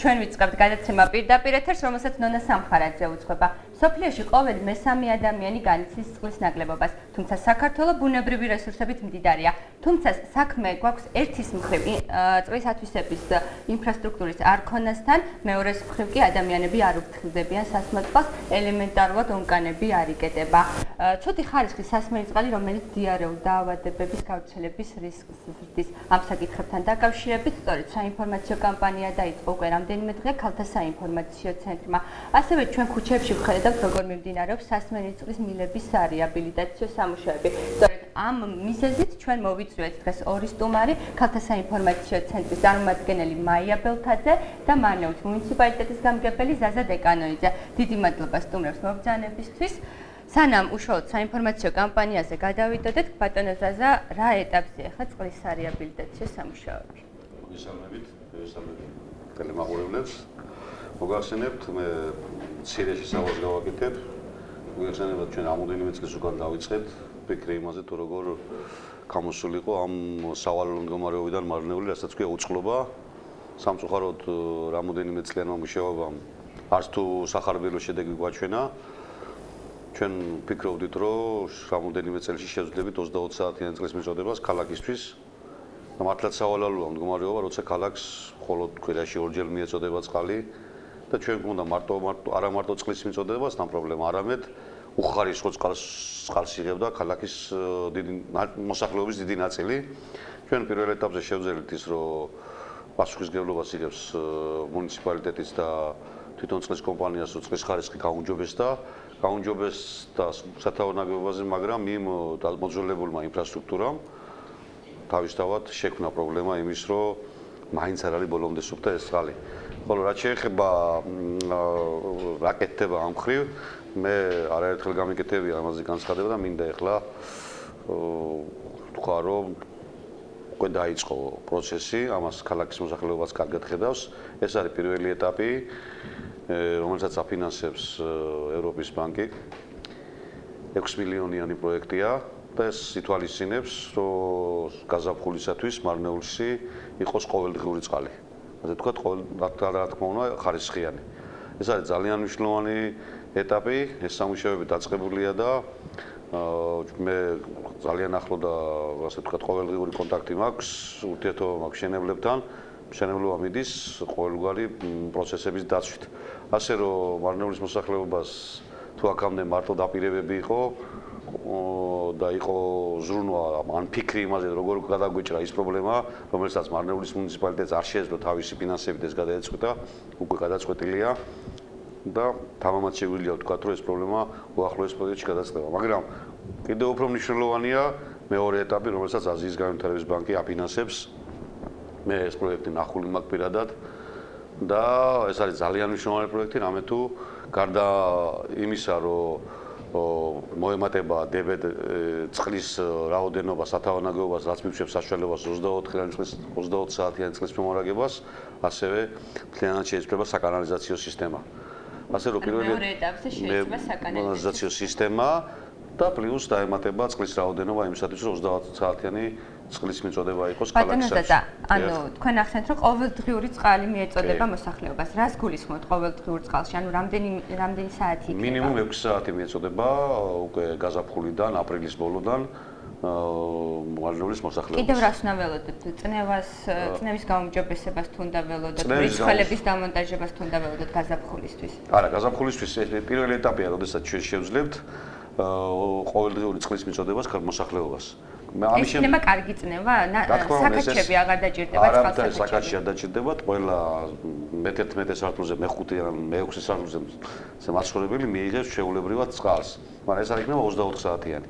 ჩვენ ვიწყებთ გადაცემა პირდაპირ ეთერს, რომელსაც ნონა სამხარაძე უძღვება. სოფლიოში ყოველი მესამე ადამიანი განიცდის წყლის ნაკლებობას, თუმცა საქართველო ბუნებრივი რესურსებით მდიდარია. თუმცა საქმე გვაქვს ერთის მხრივ წყლის ათვისების ინფრასტრუქტურის არ ქონასთან, მეორეს მხრივ კი ადამიანები არ უფრთხილდებიან სასმელწყალს, ელემენტარულად ონკანები არ იკეტება. ცუდი ხარისხის სასმელი წყალი, რომელიც დიარეულ დაავადებების გავრცელების რისკს ზრდის. ამ საკითხებთან დაკავშირებით სწორედ საინფორმაციო კამპანია დაიწყო უკვე რამდენიმე დღე ქალთა საინფორმაციო ცენტრმა. ასევე ჩვენ ქუჩებში ვხედავთ, როგორ მიმდინარეობს სასმელი წყლის მილების რეაბილიტაციო სამუშაოები. სწორედ ამ მიზეზით ჩვენ მოვიწვიეთ დღეს ორი სტუმარი, ქალთა საინფორმაციო ცენტრის წარმომადგენელი მაია ბელთაძე და მარნეულის მუნიციპალიტეტის გამგებელი ზაზა დეკანოიძე. დიდი მადლობა სტუმრებს მობრძანებისთვის. სანამ უშუალოდ საინფორმაციო კამპანიაზე გადავიდოდეთ, ბატონო ზაზა, რა ეტაპზე ახლა წყლის რეაბილიტაციო სამუშაოები? მოგესალმებით ტელემაყურებლებს. მოგახსენებთ, მე მცირე შესავალს გავაკეთებ. მოგეხსენებათ, ჩვენ რამოდენიმე წლის უკან დავიწყეთ ფიქრი იმაზე, თუ როგორ გამოსულიყო ამ სავალალო მდგომარეობიდან მარნეული, რასაც ქვია უწყლობა. სამწუხაროდ რამოდენიმე წლიანმა მუშაობამ არც თუ სახარბიელო შედეგი გვაჩვენა. ჩვენ ფიქრობდით, რომ რამოდენიმე წელში შევძლებთ 20 საათიანი წყლის მიწოდებას ქალაქისთვის. და მართლაც სავალალოა მდგომარეობა, როცა ქალაქს მხოლოდ კვირაში ორჯერ მიეწოდება წყალი და ჩვენ გვქონდა არა მარტო წყლის მიწოდებას თან პრობლემა, არამედ უხარისხო წყალს იღებდა ქალაქის მოსახლეობის დიდი ნაწილი. ჩვენ პირველ ეტაპზე შევძელით ის, რომ პასუხისმგებლობას იღებს მუნიციპალიტეტიც და თვითონ წყლის კომპანიას, რომ წყლის ხარისხი გაუნჯობესდა სათავო ნაგებობაზე, მაგრამ იმ მოძველებულმა ინფრასტრუქტურამ თავისთავად შექმნა პრობლემა იმის, რომ მაინც არ არის ბოლომდე სუფთა ეს წყალი. ხოლო რაც შეეხება რაკეთდება ამ მხრივ, მე არაერთხელ გამიკეთებია ამაზე განცხადება და მინდა ეხლა თქვა, რომ უკვე დაიწყო პროცესი, ამას ქალაქის მოსახლეობაც კარგად ხედავს. ეს არის პირველი ეტაპი, რომელსაც აფინანსებს ევროპის ბანკი. 6 მილიონიანი პროექტია. და ეს ითვალისწინებს, რომ გაზაფხულისათვის მარნეულში იყოს ყოველდღიური წყალი. ასე ვთქვათ, რა თქმა უნდა, ხარისხიანი. ეს არის ძალიან მნიშვნელოვანი ეტაპი, ეს სამუშაოები დაწყებულია და მე ძალიან ახლო და ასე ვთქვათ, ყოველდღიური კონტაქტი მაქვს ურთიერთობა მაქვს მშენებლებთან. მშენებლობა მიდის ყოველგვარი პროცესების დაცვით. ასე რომ მარნეულის მოსახლეობას თუ აქამდე მარტო დაპირებები იყო და იყო ზრუნვა ან ფიქრი იმაზე, როგორ გადაგვეჭრა ის პრობლემა, რომელსაც მარნეულის მუნიციპალიტეტს არ შეეძლო თავისი ფინანსებით ეს გადაეწყვეტა, უკვე გადაწყვეტილია და თამამად შეგვიძლია ვთქვათ, რომ ეს პრობლემა უახლოეს პერიოდში გადაწყდება. მაგრამ კიდევ უფრო მნიშვნელოვანია მეორე ეტაპი, რომელსაც აზიის განვითარების ბანკი აფინანსებს. მე ეს პროექტი ნახული მაქვს პირადად და ეს არის ძალიან მნიშვნელოვანი პროექტი, რამე თუ გარდა იმისა, რომ მოემატება დებედ წყლის რაოდენობა სათავო ნაგებობას, რაც მივშევს საშუალებას 24 საათიანი წყლის მომარაგებას, ასევე მთლიანად შეიცვლება საკანალიზაციო სისტემა. ასე რომ პირველი ეტაპზე შეიცვლება საკანალიზაციო სისტემა და პლუს დაემატება წყლის რაოდენობა იმისათვის, რომ 20 საათიანი წყლის მიწოდება იყოს ქალაქისათვის. ანუ თქვენ ახსენეთ, რომ ყოველდღიური წყალი მიეწოდება მოსახლეობას. რას გულისხმობთ ყოველდღიურ წყალში? ანუ რამდენი საათი იქნება? მინიმუმ 6 საათი მიეწოდება უკვე გაზაფხულიდან, აპრილის ბოლოდან მარნეულის მოსახლეობას. კიდევ რას უნდა ველოდოთ? წნევის გაუმჯობესებას თუ უნდა ველოდოთ? მრიცხველების დამონტაჟებას თუ უნდა ველოდოთ გაზაფხულისთვის? არა, გაზაფხულისთვის პირველი ეტაპია, როდესაც ჩვენ შევძლებთ ყოველდღიური წყლის მიწოდებას მოსახლეობას. ეს იქნება კარგი წნევა? საკაჩები აღარ დაჭირდება წყალსაკაჩები? არა, საკაჩი არ დაჭირდებათ, ყველა მე-11 სართულზე, მე-5 ან მე-6 სართულზე მაცხოვრებელი მიიღებს შეულებრივად წყალს. მაგრამ ეს არ იქნება 24 საათიანი.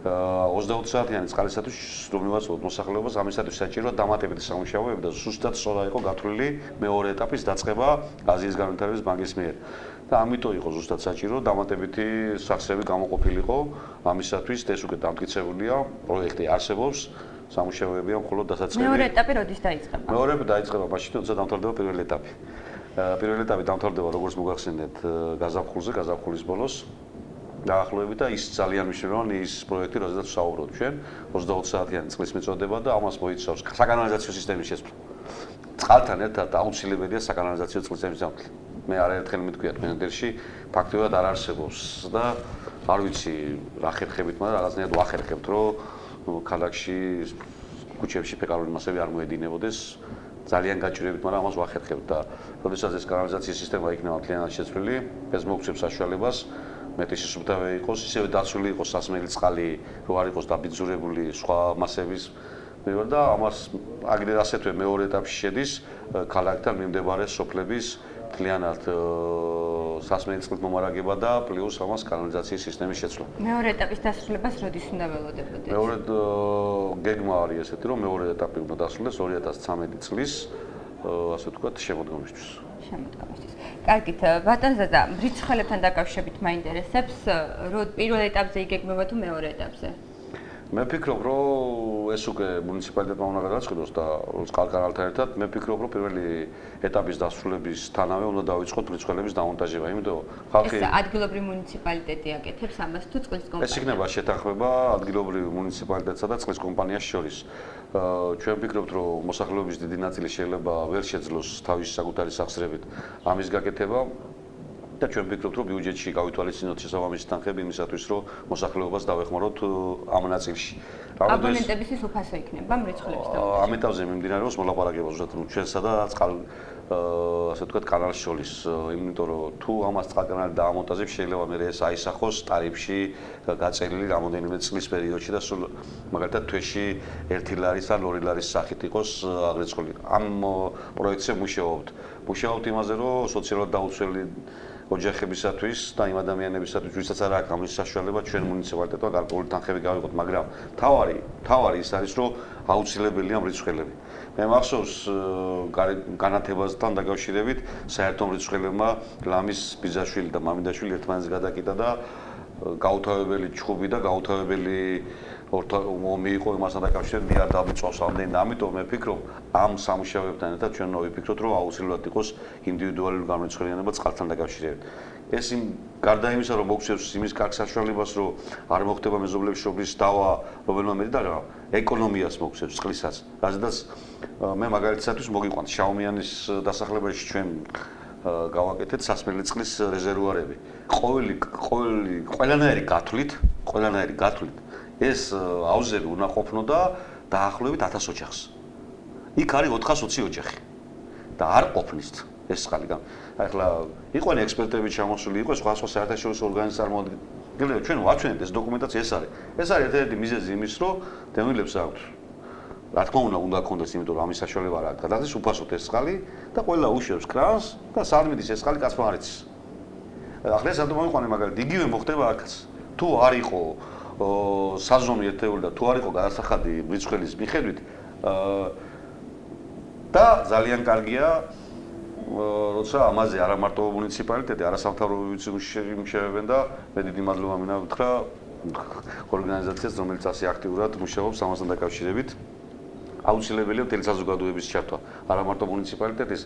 24 საათიანი წყალისათვის სრულიად მოსახლეობას ამისათვის საჭიროა დამატებითი სამუშაოები და ზუსტად სწორად იყო გათვლილი მეორე ეტაპის დაწყება აზიის განვითარების ბანკის მიერ. და ამიტომ იყო ზუსტად საჭირო დამატებითი სახსრები გამოყოფილიყო ამისათვის ეს უკვე დამტკიცებულია, პროექტი არსებობს, სამუშაოებია მხოლოდ დასაწყები. მეორე ეტაპი როდის დაიწყება? მეორე ეტაპი დაიწყება მაშინ, როცა დამთავრდება პირველი ეტაპი. პირველი ეტაპი დამთავრდება, როგორც მოგახსენეთ, გაზაფხულის ბოლოს. დაახლოებით და ის ძალიან მნიშვნელოვანი ის პროექტი, როდესაც ვსაუბრობთ ჩვენ 24 საათიანი წყლის მიწოდება და ამას მოიცავს საკანალიზაციო სისტემის შესწავლა. წყალთან ერთად აუცილებელია საკანალიზაციო წყლის მისამართი. მე არაერთხელ მითქვია თქვენდელში ფაქტობრივად არ არსებობს და არ ვიცი რა ხერხებით, მაგრამ რაღაცნაირად ვახერხებთ, რომ ქალაქში ქუჩებში ფეკალური მასები არ მოედინებოდეს. ძალიან გაჭირებით, მაგრამ ამას ვახერხებთ და როდესაც ეს კანალიზაციის სისტემა იქნება მთლიანად შეცვლილი, ეს მოგცემს საშუალებას მეტი სისუფთავე იყოს, ისევე დაცული იყოს სასმელი წყალი, რო არ იყოს დაბინძურებული სხვა მასების მიერ და ამას აგრე ასეთვე მეორე ეტაპში შედის ქალაქთან მიმდებარე სოფლების მთლიანად სასმელი წყლით მომარაგება და პლუს ამას კანალიზაციის სისტემის შეცვლა. მეორე ეტაპის დასრულებას როდის უნდა ველოდებოდეთ? მეორე გეგმა არის ესეთი, რომ მეორე ეტაპი უნდა დასრულდეს 2013 წლის ასე ვთქვათ შემოდგომისთვის. კარგით, ბატონ ზაზა, მრიცხველებთან დაკავშირებით მაინტერესებს, რომ პირველ ეტაპზე იგეგმება თუ მეორე ეტაპზე? მე ვფიქრობ, რომ ეს უკვე მუნიციპალიტეტმა უნდა გადააწყდოს და წყალკანალთან ერთად მე ვფიქრობ, რომ პირველი ეტაპის დასრულებისთანავე უნდა დავიწყოთ მრიცხველების დამონტაჟება, იმიტომ რომ ხალხი ეს ადგილობრივი მუნიციპალიტეტი აკეთებს ამას თუ წყლის კომპანია? ეს იქნება შეთანხმება ადგილობრივი მუნიციპალიტეტსა და წყლის კომპანიას შორის. ჩვენ ვფიქრობთ, რომ მოსახლეობის დიდი ნაწილი შეიძლება ვერ შეძლოს თავისი საკუთარი სახსრებით ამის გაკეთება. და ჩვენ ვფიქრობთ, რომ ბიუჯეტში გავითვალისწინოთ შესაბამისი თანხები იმისათვის, რომ მოსახლეობას დავეხმაროთ ამ ნაწილში. აბონენტებისთვის უფასო იქნება მრიცხველების დამონტაჟება. ამ ეტაპზე მიმდინარეობს მოლაპარაკება ზუსტად ჩვენსა და წყალ ასე ვთქვათ კანალს შორის, იმიტომ რომ თუ ამას წყალკანალი დაამონტაჟებს, შეიძლება მე ეს აისახოს ტარიფში გაწერილი რამოდენიმე წლის პერიოდში და სულ მაგალითად თვეში 1 ლარის ან 2 ლარის სახით იყოს აღრიცხული. ამ პროექტზე მუშაობთ იმაზე, რომ სოციალურად დაუცველი ოჯახებისათვის და იმ ადამიანებისათვის, ვისაც არ აქვს ამის საშუალება, ჩვენ მუნიციპალიტეტმა გარკვეული თანხები გავიღოთ, მაგრამ თავარი ის არის, რომ აუცილებელია მრიცხველები. მე მახსოვს განათებასთან დაკავშირებით საერთო მრიცხველებმა ლამის ბიძაშვილი და მამიდაშვილი ერთმანეთს გადაკიდა და გაუთავებელი ჩხუბი და გაუთავებელი ომი იყო იმასთან დაკავშირებით მე არ დავიწვავს ამდენი და ამიტომ მე ვფიქრობ ამ სამუშაოებთან ერთად ჩვენ უნდა ვიფიქროთ რომ აუცილებლად იყოს ინდივიდუალური გამრიცხველიანება წყალთან დაკავშირებით. ეს გარდა იმისა რომ მოგცევს იმის კარგ საშუალებას რომ არ მოხდება მეზობლების შორის დავა რომელმა მედიდარება ეკონომიას მოგცევს წყლისაც. რადგანაც მე მაგალითისათვის მოგიყვანთ შაუმიანის დასახლებაში ჩვენ გავაკეთეთ სასმელი წყლის რეზერვუარები. ყველანაირი გათვლით ეს აუზები უნდა ყოფნოდა დაახლოებით 1000 ოჯახს. იქ არის 420 ოჯახი და არ ყოფნის ეს წყალი. ახლა იყვნენ ექსპერტები ჩამოსული, იყო სხვა საერთაშორისო ორგანიზაციის წარმომადგენლები. ჩვენ ვაჩვენებთ ეს დოკუმენტაცია ეს არის. ეს არის ერთ-ერთი მიზეზი იმის, რომ დევნილებს აქვთ. რა თქმა უნდა გქონდეს, იმიტომ რომ ამის საშუალება არ აქვს. გადადის უფასოდ ეს წყალი და ყველა უშვებს კრანს და სარდმიდის ეს წყალი კაცმა არ იცის. ახლა ეს რატომ მოიყვანე მაგალითად? იგივე მოხდება აქაც. თუ არ იყო საზომი ერთეული და თუ არ იყო გადასახადი მრიცხველის მიხედვით და ძალიან კარგია როცა ამაზე არა მარტო მუნიციპალიტეტი, არასამთავრობო მუშაობენ და მე დიდი მადლობა მინდა ვუთხრა ორგანიზაციას, რომელიც ასე აქტიურად მუშაობს ამასთან დაკავშირებით. აუცილებელია მთელი საზოგადოების ჩართვა, არა მარტო მუნიციპალიტეტის,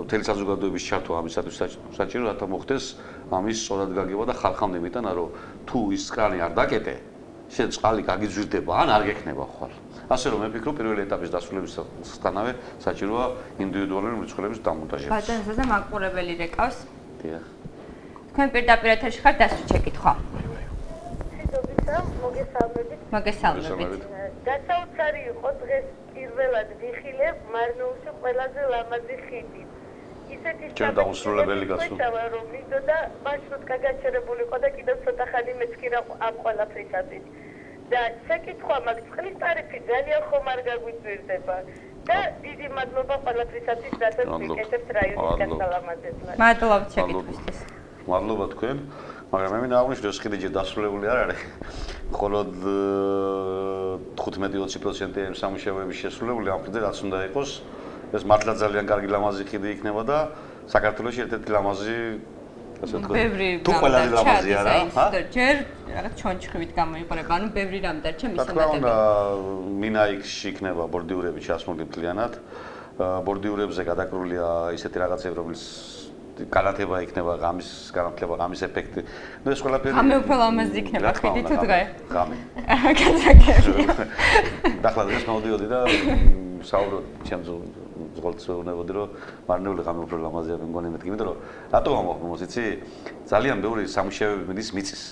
მთელი საზოგადოების ჩართვა ამისათვის საჭირო, რათა მოხდეს ამის სწორად გაგება და ხალხამდე მიტანა, რომ თუ ის კრანი არ დაკეტე, შენ წყალი გაგიძვირდება ან არ გექნება ხვალ. ასე რომ მე ვფიქრობ პირველი ეტაპის დასრულებისთანავე საჭიროა ინდივიდუალური მრიცხველების დამონტაჟება. ბატონ ზაზა მაყურებელი რეკავს. დიახ. თქვენ პირდაპირ ეთერში ხართ დასვით შეკითხვა. მოგესალმებით. გასაოცარი იყო დღეს პირველად ვიხილებ მარნოულში ყველაზე ლამაზი ხიდი. ისეთი დაუსრულებელი გასული. რომ მიდოდა მარშრუტკა გაჩერებული იყო და კიდევ ცოტა ხანი მეცქირა ამ ყველაფრისადმი. და შეკითხვა მაქვს, წყლის ტარიფი ძალიან ხომ არ გაგვიძვირდება და დიდი მადლობა ყველაფრისათვის, რასაც მიკეთებთ რაიონის გასალამაზებლად. მადლობთ შეკითხვისთვის. მადლობა თქვენ. მაგრამ მე მინდა აღვნიშნო, ეს ხიდი ჯერ დასრულებული არ არის. მხოლოდ 15-20% სამუშაოების შესრულებული ამ ხიდზე რაც უნდა იყოს, ეს მართლა ძალიან კარგი ლამაზი ხიდი იქნება და საქართველოში ერთ-ერთი ლამაზი ასე ვთქვათ. თუ ყველაზე ლამაზი არა, ჯერ რაღაც ჩონჩხივით გამოიყურება, ანუ ბევრი რამ დარჩა მისამართები. რა თქმა უნდა, მინაიქში იქნება ბორდიურები ჩასმული მთლიანად. ბორდიურებზე გადაკრულია ისეთი რაღაცები, რომლის განათება იქნება, ღამის ეფექტი. ნუ ეს ყველაფერი ღამე უფრო ლამაზი იქნება ხიდი თუ დღე? ღამე. გასაგები. და ახლა დღეს მოვიდოდი და საუბრობ ჩემს ზღოლც ვეუბნებოდი რომ მარნეული ღამე უფრო ლამაზია მე მგონი მეთქი, იმიტომ რომ რატო გამოხმობს იცი? ძალიან ბევრი სამუშაოები მიდის მიწის.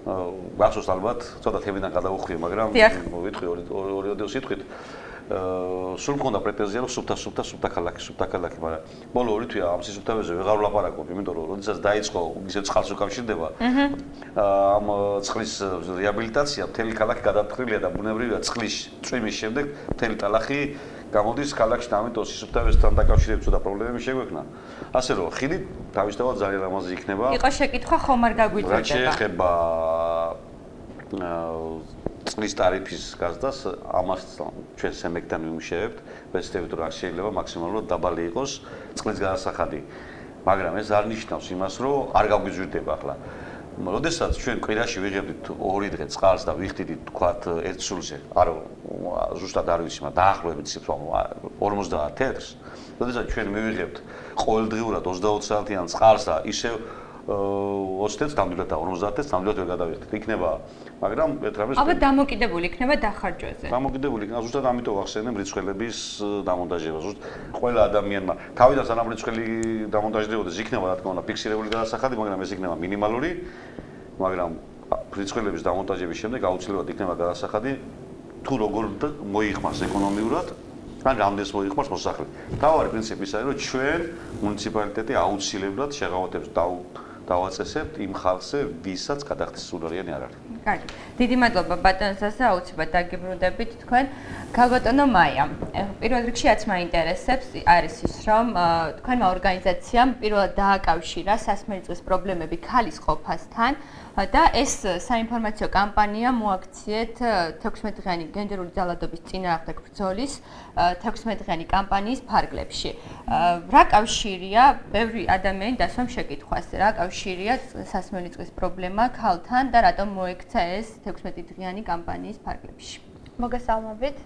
გახსოვს ალბათ, ცოტა თემიდან გადავუხვიე, მაგრამ ვიტყვი ორი სიტყვით. სულ მქონდა პრეტენზია რომ სუფთა ქალაქი, მაგრამ ბოლო ორი თვეა ამ სისუფთავეზე ვეღარ ვლაპარაკობ, იმიტომ რომ როდესაც დაიწყო ისე წყალს უკავშირდება, ამ წყლის რეაბილიტაცია მთელი ქალაქი გადაფრთხილია და ბუნებრივია წყლის წვიმის შემდეგ მთელი ტალახი გამოდის ქალაქში და ამიტომ სისუფთავესთან დაკავშირებით ცოტა პრობლემები შეგვექნა. ასე რომ ხიდი თავისთავად ძალიან ლამაზი იქნება. იყო შეკითხვა ხომ არ გაგვიწევდება. რაც შეეხება წყლის ტარიფის გაზდას, ამას ჩვენ სემეგთან ვიმუშავებთ, ვეცდებით რომ შეიძლება მაქსიმალურად დაბალი იყოს წყლის გადასახადი. მაგრამ ეს არ ნიშნავს იმას, რომ არ გაგვიზრდება ახლა. როდესაც ჩვენ კვირაში ვიღებდით 2 დღე წყალს და ვიხდიდით თქვათ ერთ სულზე, არა ზუსტად არ ვიცი, მაგრამ დაახლოებით 50 თეთრს, როდესაც ჩვენ მივიღებთ ყოველდღიურად 20 საათიან წყალს და ისევ 20 თეთრს ნამდვილად და 50 თეთრს ნამდვილად ვერ გადავიხდით. იქნება, მაგრამ ერთ რამეს ალბათ დამოკიდებული იქნება დახარჯვაზე. დამოკიდებული იქნება, ზუსტად ამიტომ ვახსენებ რიცხველების დამონტაჟება. ზუსტად ყველა ადამიანმა თავიდან სანამ რიცხველი დამონტაჟდებოდეს, იქნება რა თქმა უნდა ფიქსირებული გადასახადი, მაგრამ ეს იქნება მინიმალური, მაგრამ რიცხველების დამონტაჟების შემდეგ აუცილებლად იქნება გადასახადი თუ როგორ მოიხმარს ეკონომიურად ან რამდენს მოიხმარს მოსახლე. თავარი პრინციპი ის არის, რომ ჩვენ მუნიციპალიტეტი აუცილებლად შეღავათებს დავაწესებთ იმ ხალხზე, ვისაც გადახდის სულარიანი არ არის. კარგი. დიდი მადლობა ბატონო სასა, აუცილებლად დაგიბრუნდებით თქვენ. ქალბატონო მაია, პირველ რიგში რაც მაინტერესებს არის ის, რომ თქვენმა ორგანიზაციამ პირველად დააკავშირა სასმელი წყლის პრობლემები ქალის ყოფასთან და ეს საინფორმაციო კამპანია მოაქციეთ 16-დღიანი გენდერული ძალადობის წინააღმდეგ ბრძოლის 16-დღიანი კამპანიის ფარგლებში. რა კავშირია, ბევრი ადამიანი დასვამ შეკითხვას, რა კავშირია სასმელი წყლის პრობლემა ქალთან და რატომ მოექცა ეს 16-დღიანი კამპანიის ფარგლებში? მოგესალმებით.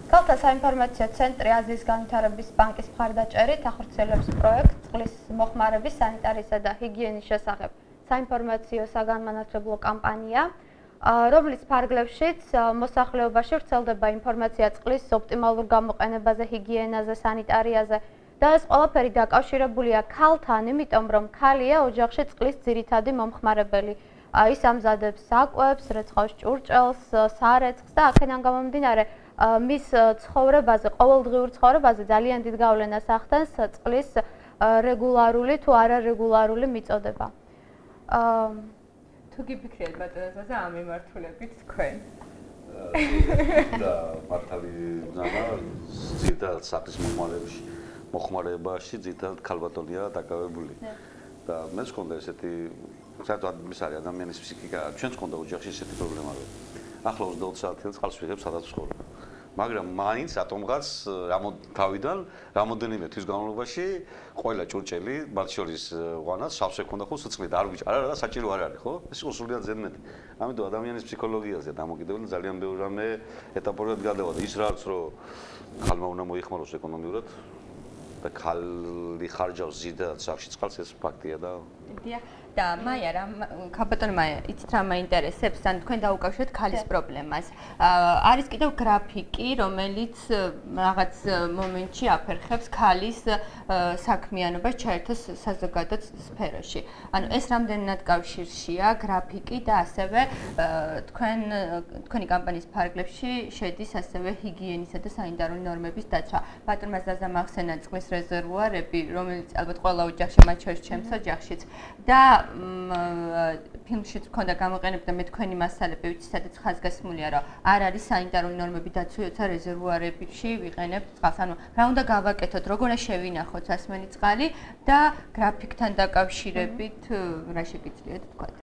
ქალთა საინფორმაციო ცენტრი აზიის განვითარების ბანკის მხარდაჭერით ახორციელებს პროექტ წყლის მოხმარების სანიტარისა და ჰიგიენის შესახებ საინფორმაციო საგანმანათლებლო კამპანია, რომლის ფარგლებშიც მოსახლეობაში ვრცელდება ინფორმაცია წყლის ოპტიმალურ გამოყენებაზე, ჰიგიენაზე, სანიტარიაზე და ეს ყველაფერი დაკავშირებულია ქალთან, იმიტომ რომ ქალია ოჯახში წყლის ძირითადი მომხმარებელი. ის ამზადებს საკვებს, რეცხავს ჭურჭელს, სარეცხს და აქედან გამომდინარე მის ცხოვრებაზე, ყოველდღიურ ცხოვრებაზე ძალიან დიდ გავლენას ახდენს წყლის რეგულარული თუ არარეგულარული მიწოდება. თუ გიფიქრეთ ბატონო სასა ამ მიმართულებით თქვენ? და მართალი ზანა ზირდალ საქმის მოხმარებაში ზირდალ ქალბატონია დაკავებული. და მეც მქონდა ესეთი საერთოდ ის არის ადამიანის ფსიქიკა, ჩვენც მქონდა ოჯახში ესეთი პრობლემა რომ ახლა 20 საათიან წყალს ვიღებ სადაც ვცხოვრობ. მაგრამ მაინც ატომღაც თავიდან რამოდენიმე თვის განმავლობაში ყველა ჭურჭელი, მათ შორის ვანაც სავსე ქონდა ხო სიცხლე და არა საჭირო არ არის, ხო? ეს იყო სრულიად ზედმეტი. ამიტომ ადამიანის ფსიქოლოგიაზე დამოკიდებული ძალიან ბევრი რამე ეტაპობრივად გადავადა. ის რაც რომ ქალმა უნდა მოიხმაროს ეკონომიურად და ქალი ხარჯავს ზირდად სახში წყალს ეს ფაქტია და დიახ. და მაია რა ქალბატონო მაია, იცით რა მაინტერესებს, ან თქვენ დაუკავშირეთ ქალის პრობლემას. არის კიდევ გრაფიკი, რომელიც რაღაც მომენტში აფერხებს ქალის საქმიანობას ჩაერთოს საზოგადო სფეროში. ანუ ეს რამდენად კავშირშია გრაფიკი და ასევე თქვენი კამპანიის ფარგლებში შედის ასევე ჰიგიენისა და სანიტარული ნორმების დაცვა. ბატონმა ზაზამ ახსენა წყლის რეზერვუარები, რომელიც ალბათ ყველა ოჯახში, მათ შორის ჩემს ოჯახშიც და ფილმშიც მქონდა გამოყენებული და მე თქვენი მასალები ვიცი, სადაც ხაზგასმულია, რომ არ არის სანიტარული ნორმები დაცვიოცა რეზერვუარებში ვიყენებთ წყალს. ანუ რა უნდა გავაკეთოთ, როგორ უნდა შევინახოთ სასმელი წყალი და გრაფიკთან დაკავშირებით რა შეგიძლიათ თქვათ?